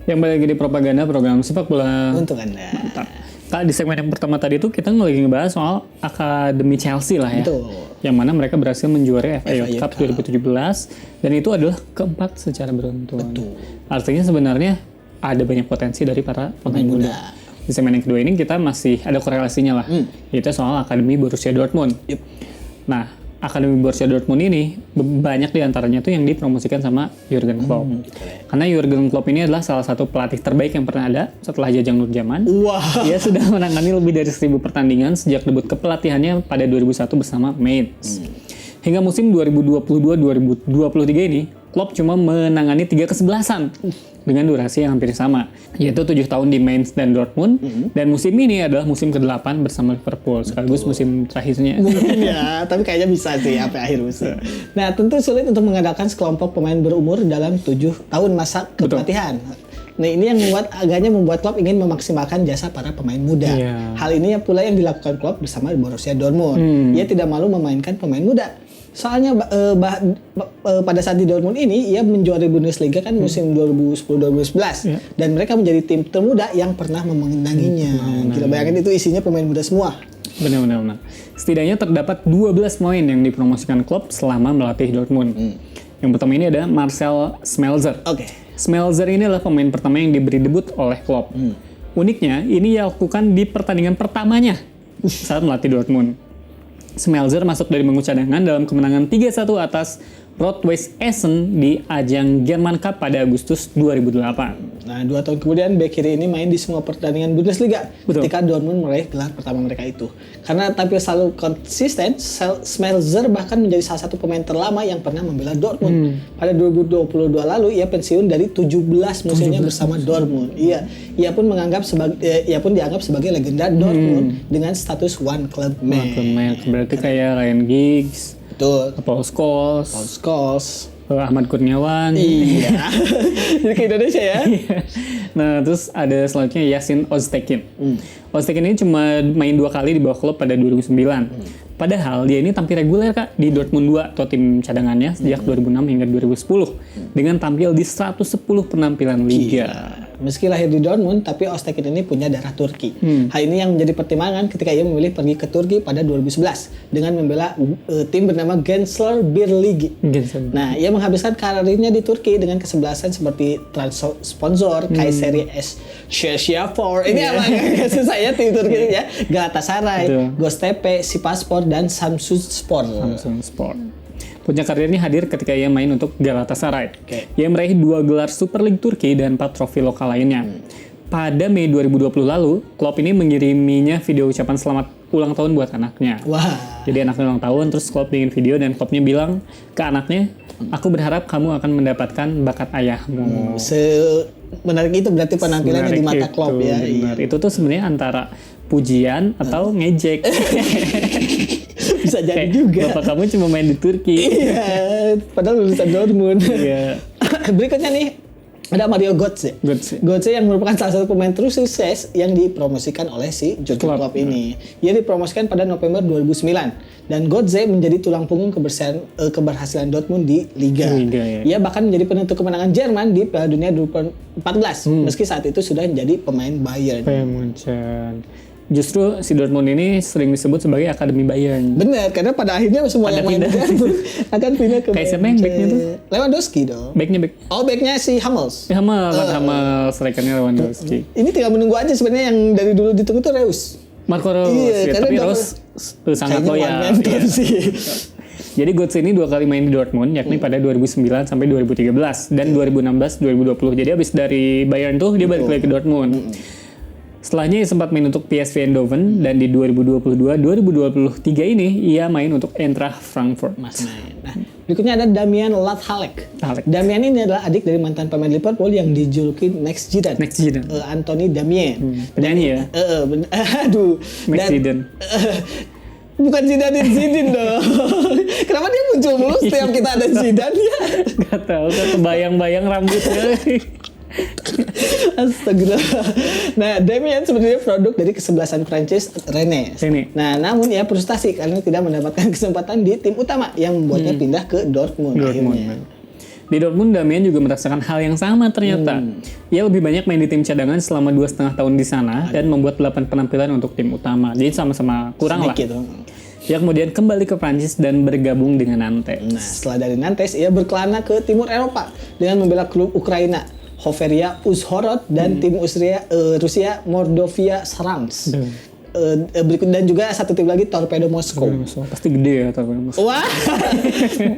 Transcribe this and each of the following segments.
Yang balik lagi di propaganda program sepak bola. Untuk Anda. Mantap. Kak, di segmen yang pertama tadi tuh kita lagi ngebahas soal Akademi Chelsea lah ya. Betul. Yang mana mereka berhasil menjuarai FA Youth Cup 2017 dan itu adalah keempat secara beruntun. Betul. Artinya sebenarnya ada banyak potensi dari para pemain muda. Di segmen yang kedua ini kita masih ada korelasinya lah. Yaitu soal Akademi Borussia Dortmund. Yep. Nah, Akademi Borussia Dortmund ini banyak diantaranya tuh yang dipromosikan sama Jurgen Klopp. Karena Jurgen Klopp ini adalah salah satu pelatih terbaik yang pernah ada setelah Jajang Nurjaman. Wah. Dia sudah menangani lebih dari 1.000 pertandingan sejak debut kepelatihannya pada 2001 bersama Mainz. Hingga musim 2022-2023 ini, Klopp cuma menangani 3 kesebelasan dengan durasi yang hampir sama, yaitu 7 tahun di Mainz dan Dortmund, dan musim ini adalah musim ke-8 bersama Liverpool, sekaligus musim terakhirnya. Mungkin ya, tapi kayaknya bisa sih sampai akhir musim. Nah, tentu sulit untuk mengandalkan sekelompok pemain berumur dalam 7 tahun masa kepelatihan. Nah, ini yang membuat Klopp ingin memaksimalkan jasa para pemain muda. Hal ini pula yang dilakukan Klopp bersama Borussia Dortmund. Ia tidak malu memainkan pemain muda. Soalnya pada saat di Dortmund ini ia menjuarai Bundesliga kan musim 2010-2011 dan mereka menjadi tim termuda yang pernah memenanginya. Gila, bayangin itu isinya pemain muda semua. Benar. Setidaknya terdapat 12 pemain yang dipromosikan Klopp selama melatih Dortmund. Yang pertama ini ada Marcel Schmelzer. Schmelzer ini adalah pemain pertama yang diberi debut oleh Klopp. Uniknya, ini ia lakukan di pertandingan pertamanya saat melatih Dortmund. Schmelzer masuk dari bangku cadangan dalam kemenangan 3-1 atas Rot-Weiss Essen di ajang German Cup pada Agustus 2008. Nah, 2 tahun kemudian bek kiri ini main di semua pertandingan Bundesliga ketika Dortmund meraih gelar pertama mereka itu. Karena tampil selalu konsisten, Schmelzer bahkan menjadi salah satu pemain terlama yang pernah membela Dortmund. Pada 2022 lalu ia pensiun dari 17 musimnya bersama Dortmund. Ia pun dianggap sebagai legenda Dortmund dengan status one club man. Berarti kayak Ryan Giggs, Paul Scholes, Ahmad Kurniawan. Iya. Jadi ke Indonesia ya. Nah, terus ada selanjutnya Yasin Oztekin. Oztekin ini cuma main 2 kali di bawah klub pada 2009. Padahal dia ini tampil reguler Kak di Dortmund 2 atau tim cadangannya sejak 2006 hingga 2010 dengan tampil di 110 penampilan liga. Meski lahir di Dortmund, tapi Oztekin ini punya darah Turki. Hal ini yang menjadi pertimbangan ketika ia memilih pergi ke Turki pada 2011 dengan membela tim bernama Gençler Birliği. Nah, ia menghabiskan karirnya di Turki dengan kesebelasan seperti sponsor Kayseri Şehirspor. Ini apa susah ya tim Turki ya? Galatasaray, Göztepe, Sivasspor dan Samsunspor. Puncak karirnya hadir ketika ia main untuk Galatasaray. Ia meraih 2 gelar Super League Turki dan 4 trofi lokal lainnya. Pada Mei 2020 lalu, Klopp ini mengiriminya video ucapan selamat ulang tahun buat anaknya. Jadi anaknya ulang tahun, terus Klopp bikin video dan Kloppnya bilang ke anaknya, "Aku berharap kamu akan mendapatkan bakat ayahmu." Menarik itu berarti penampilannya di mata Klopp ya. Benar. Itu tuh sebenarnya antara pujian atau ngejek. Bisa jadi juga. Bapak kamu cuma main di Turki. Iya, padahal lulusan Dortmund. Berikutnya nih ada Mario Götze. Götze yang merupakan salah satu pemain terus sukses yang dipromosikan oleh si Jurgen Klopp ini. Ia dipromosikan pada November 2009 dan Götze menjadi tulang punggung keberhasilan Dortmund di Liga. Ia bahkan menjadi penentu kemenangan Jerman di Piala Dunia 2014 meski saat itu sudah menjadi pemain Bayern. Justru si Dortmund ini sering disebut sebagai Akademi Bayern. Benar, karena pada akhirnya semua yang main akan pindah ke kayak siapa yang backnya tuh? Lewandowski dong. Backnya si Hummels. Hummels, strikernya Lewandowski. Ini tinggal menunggu aja sebenarnya yang dari dulu ditunggu tuh Reus. Marco Reus. Tapi Reus sangat loyal. Jadi Götze ini 2 kali main di Dortmund, yakni pada 2009 sampai 2013 dan 2016-2020. Jadi habis dari Bayern tuh dia balik lagi ke Dortmund. Setelahnya ia sempat main untuk PSV Eindhoven dan di 2022-2023 ini ia main untuk Eintracht Frankfurt. Nah, berikutnya ada Damian Lathalek. Damian ini adalah adik dari mantan pemain Liverpool yang dijuluki Next Zidane. Anthony Damian. Penyanyi ya? Next Zidane. Bukan Zidane dong. Kenapa dia muncul mulu setiap kita ada Zidane ya? Gak tahu, kebayang-bayang rambutnya. Astagfirullah. Nah, Damian sebenarnya produk dari kesebelasan Prancis Rennes. Nah, namun ia frustasi karena tidak mendapatkan kesempatan di tim utama yang membuatnya pindah ke Dortmund. Di Dortmund, Damian juga merasakan hal yang sama ternyata. Ia lebih banyak main di tim cadangan selama 2,5 tahun di sana dan membuat 8 penampilan untuk tim utama. Jadi sama-sama kurang sedikit lah. Ia kemudian kembali ke Prancis dan bergabung dengan Nantes. Nah, setelah dari Nantes, ia berkelana ke timur Eropa dengan membela klub Ukraina, Hoveria Uzhhorod, dan tim Rusia Mordovia Sarans. Berikut dan juga satu tim lagi Torpedo Moskow. Pasti gede ya Torpedo Moskow. Wah,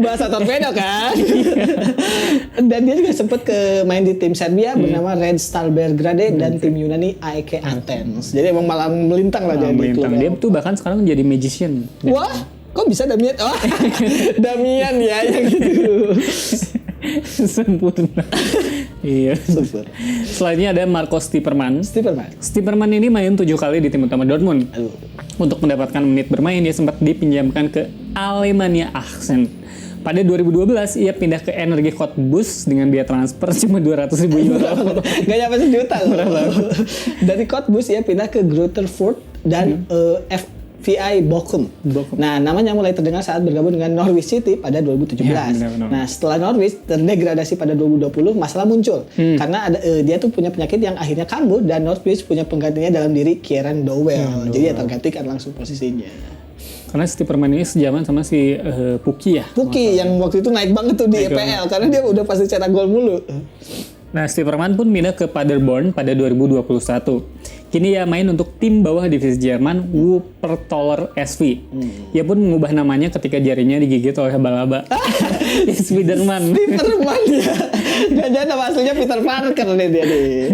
bahasa torpedo kan. Dan dia juga sempat main di tim Serbia bernama Red Star Belgrade dan tim Yunani AEK Athens. Jadi emang malah melintang lah dia di klub. Dia tuh bahkan sekarang jadi magician. Wah, kok bisa Damian? Oh, Damian ya yang gitu. Sempurna. Iya. Super. Selanjutnya ada Marco Stiepermann. Stiepermann ini main 7 kali di tim utama Dortmund. Untuk mendapatkan menit bermain, dia sempat dipinjamkan ke Alemannia Aachen. Pada 2012, ia pindah ke Energie Cottbus dengan biaya transfer cuma 200.000 euro. Gak nyampe sejuta loh. Dari Cottbus, ia pindah ke Greuther Fürth dan VI Bochum. Nah, namanya mulai terdengar saat bergabung dengan Norwich City pada 2017. Ya, benar. Nah, setelah Norwich terdegradasi pada 2020, masalah muncul. Karena dia tuh punya penyakit yang akhirnya kambuh dan Norwich punya penggantinya dalam diri Kieran Dowell. Jadi ya tergantikan langsung posisinya. Karena Stiepermann ini sejaman sama si Puki ya. Puki yang waktu itu naik banget tuh di EPL karena dia udah pasti cetak gol mulu. Nah, Stiepermann pun pindah ke Paderborn pada 2021. Kini ia main untuk tim bawah divisi Jerman Wuppertaler SV. Ia pun mengubah namanya ketika jarinya digigit oleh laba-laba. Spiderman. Spiderman ya. Jangan nama aslinya Peter Parker nih dia nih.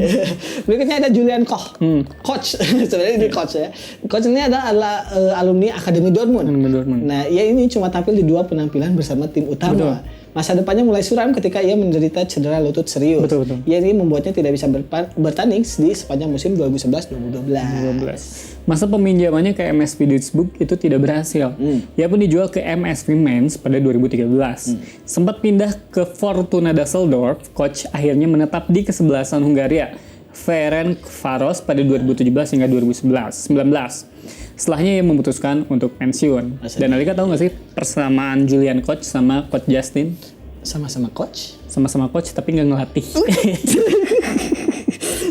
Berikutnya ada Julian Koch. Coach. Sebenarnya ini coach ya. Coach ini adalah alumni Akademi Dortmund. Nah, ia ini cuma tampil di 2 penampilan bersama tim utama. Masa depannya mulai suram ketika ia menderita cedera lutut serius. Betul. Ia ini membuatnya tidak bisa bertanding di sepanjang musim 2011-2012. Masa peminjamannya ke MSV Duisburg itu tidak berhasil. Ia pun dijual ke MSV Mainz pada 2013. Sempat pindah ke Fortuna Düsseldorf, coach akhirnya menetap di kesebelasan Hungaria, Ferencváros pada 2017 hingga 2019. Setelahnya ia memutuskan untuk pensiun. Dan Alika tahu nggak sih persamaan Julian Koch sama Coach Justin? Sama-sama coach? Sama-sama coach tapi nggak ngelatih.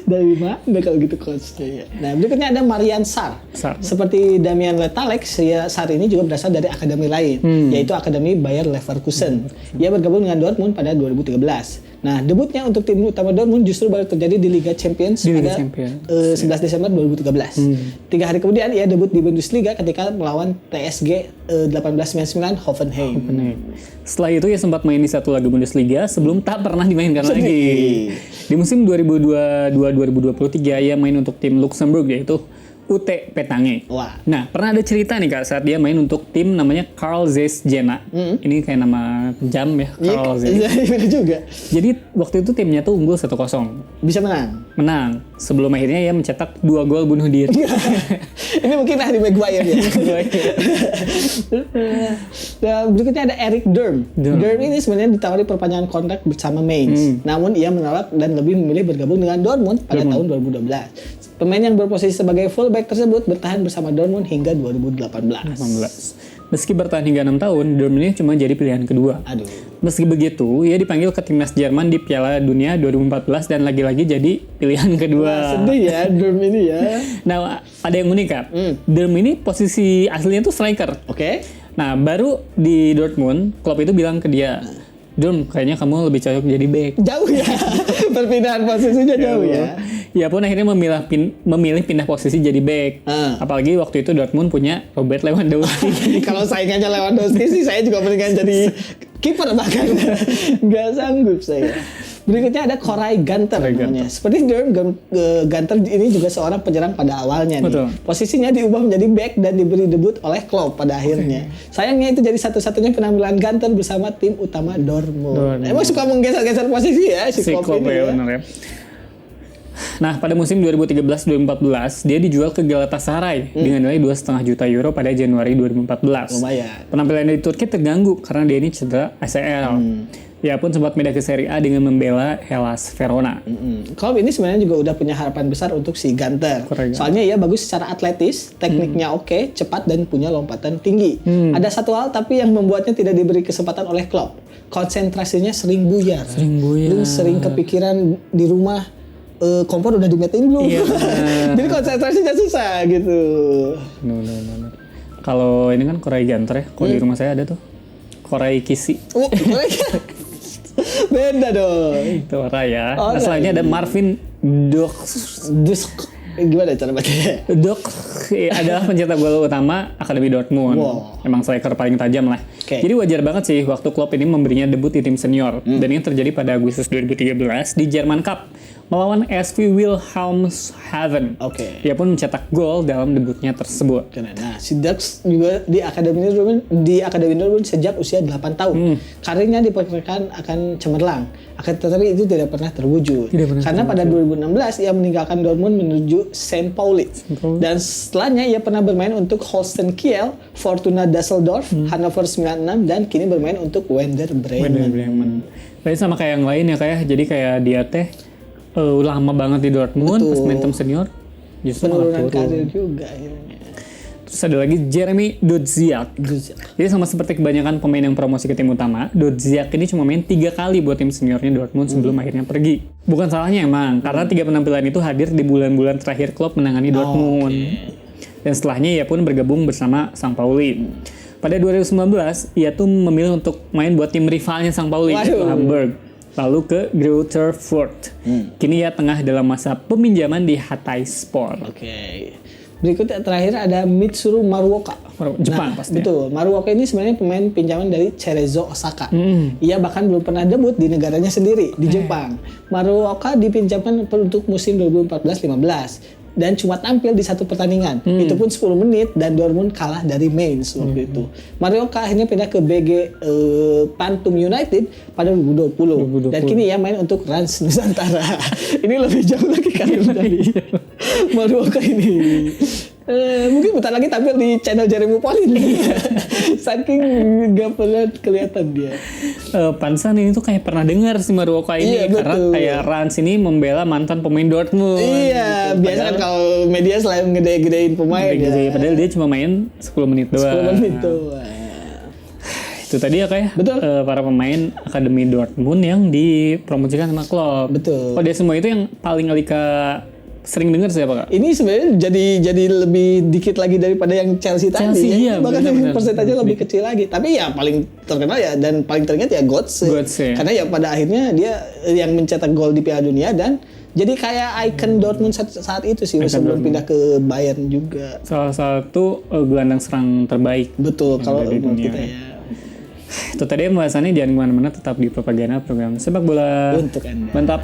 Dari mana kalau gitu coachnya ya? Nah, berikutnya ada Marian Sarr. Seperti Damian Letalex, Sarr ini juga berasal dari akademi lain, yaitu Akademi Bayer Leverkusen. Ia bergabung dengan Dortmund pada 2013. Nah, debutnya untuk tim utama Dortmund justru baru terjadi di Liga Champions pada 11 Desember 2013. 3 hari kemudian ia debut di Bundesliga ketika melawan TSG 1899 Hoffenheim. Setelah itu ia sempat main di 1 laga Bundesliga sebelum tak pernah dimainkan lagi. Di musim 2022-2023 ia main untuk tim Luxembourg yaitu UT Petange. Wah. Nah, pernah ada cerita nih Kak saat dia main untuk tim namanya Carl Zeiss Jena. Ini kayak nama jam ya, Carl Zeiss. Iya, juga. Jadi waktu itu timnya tuh unggul 1-0. Bisa menang. Sebelum akhirnya ia mencetak 2 gol bunuh diri. Ini mungkin Harry Maguire ya. Nah, berikutnya ada Eric Durm. Durm ini sebenarnya ditawari perpanjangan kontrak bersama Mainz. Namun ia menolak dan lebih memilih bergabung dengan Dortmund pada tahun 2012. Pemain yang berposisi sebagai fullback tersebut bertahan bersama Dortmund hingga 2018. Meski bertahan hingga 6 tahun, Durm ini cuma jadi pilihan kedua. Meski begitu, ia dipanggil ke timnas Jerman di Piala Dunia 2014 dan lagi-lagi jadi pilihan kedua. Wah, sedih ya Durm ini ya. Nah, ada yang unik Kak. Durm ini posisi aslinya tuh striker. Nah, baru di Dortmund, klub itu bilang ke dia, Durm, kayaknya kamu lebih cocok jadi back. Jauh ya, perpindahan posisinya jauh ya. Ia pun akhirnya memilih pindah posisi jadi back. Apalagi waktu itu Dortmund punya Robert Lewandowski. Kalau saingannya Lewandowski sih saya juga mendingan jadi kiper bahkan. Nggak sanggup saya. Berikutnya ada Koray Gunter namanya. Seperti Durm, Gunter ini juga seorang penyerang pada awalnya nih. Posisinya diubah menjadi back dan diberi debut oleh Klopp pada akhirnya. Sayangnya itu jadi satu-satunya penampilan Gunter bersama tim utama Dortmund. Emang suka menggeser-geser posisi ya si Klopp ini ya. Bener ya. Nah, pada musim 2013-2014, dia dijual ke Galatasaray dengan nilai 2,5 juta euro pada Januari 2014. Lumayan. Penampilannya di Turki terganggu karena dia ini cedera ACL. Ia pun sempat pindah ke Serie A dengan membela Hellas Verona. Klopp ini sebenarnya juga udah punya harapan besar untuk si Gunter. Correct. Soalnya ia bagus secara atletis, tekniknya oke, cepat dan punya lompatan tinggi. Ada satu hal tapi yang membuatnya tidak diberi kesempatan oleh Klopp. Konsentrasinya sering buyar. Lu sering kepikiran di rumah kompor udah dimatiin belum? Iya. Jadi konsentrasinya susah gitu. No. Kalau ini kan Koray Gunter ya, kalau di rumah saya ada tuh Koray Kisi. Beda dong. Itu Raya. Oh, Selanjutnya ada Marvin Gimana cara bacanya? adalah pencetak gol utama Akademi Dortmund. Wow. Emang striker paling tajam lah. Okay. Jadi wajar banget sih waktu Klopp ini memberinya debut di tim senior. Dan ini terjadi pada Agustus 2013 di German Cup melawan SV Wilhelmshaven. Oke. Dia pun mencetak gol dalam debutnya tersebut. Nah, si Dux juga di Akademi Dortmund sejak usia 8 tahun. Karirnya diperkirakan akan cemerlang. Akan tetapi itu tidak pernah terwujud. Karena pada 2016 ia meninggalkan Dortmund menuju St. Pauli. Dan setelahnya ia pernah bermain untuk Holstein Kiel, Fortuna Düsseldorf, Hannover 96 dan kini bermain untuk Werder Bremen. Tapi sama kayak yang lain ya kayak jadi kayak dia teh lama banget di Dortmund pas main tim senior justru penurunan turun. karir juga akhirnya. Terus ada lagi Jeremy Dodziak. Jadi sama seperti kebanyakan pemain yang promosi ke tim utama, Dodziak ini cuma main 3 kali buat tim seniornya Dortmund sebelum akhirnya pergi. Bukan salahnya emang, karena 3 penampilan itu hadir di bulan-bulan terakhir Klopp menangani Dortmund. Dan setelahnya ia pun bergabung bersama St. Pauli. Pada 2019, ia tuh memilih untuk main buat tim rivalnya St. Pauli, yaitu Hamburg. Lalu ke Greuther Fürth. Kini ia tengah dalam masa peminjaman di Hatayspor. Berikutnya terakhir ada Mitsuru Maruoka. Jepang pasti. Betul. Maruoka ini sebenarnya pemain pinjaman dari Cerezo Osaka. Ia bahkan belum pernah debut di negaranya sendiri, di Jepang. Maruoka dipinjamkan untuk musim 2014-15 dan cuma tampil di 1 pertandingan. Itu pun 10 menit dan Dortmund kalah dari Mainz waktu itu. Maruoka akhirnya pindah ke BG Pantum United pada 2020. Dan kini ia main untuk Rans Nusantara. Ini lebih jauh lagi karir dari Maruoka ini. Mungkin bentar lagi tampil di channel Jeremy Pauline. Saking gak pernah kelihatan dia. Pansan ini tuh kayak pernah dengar si Maruoka ini. Karena kayak Rans ini membela mantan pemain Dortmund. Iya, gitu. Biasa kan kalau media selalu ngede-gedein pemain ya. Padahal dia cuma main 10 menit doang. 10 menit doang. Itu tadi ya kayak para pemain Akademi Dortmund yang dipromosikan sama Klopp. Betul. Oh, dia semua itu yang paling Alika sering dengar siapa Kak? Ini sebenarnya jadi lebih dikit lagi daripada yang Chelsea tadi. Iya, bahkan persentasenya lebih kecil lagi. Tapi ya paling terkenal ya dan paling teringat ya Götze. Karena ya pada akhirnya dia yang mencetak gol di Piala Dunia dan jadi kayak ikon Dortmund saat itu sih sebelum pindah ke Bayern juga. Salah satu gelandang serang terbaik. Betul kalau menurut kita ya. Itu tadi pembahasannya, jangan kemana-mana, tetap di Propaganda, program sepak bola untuk Anda. Mantap.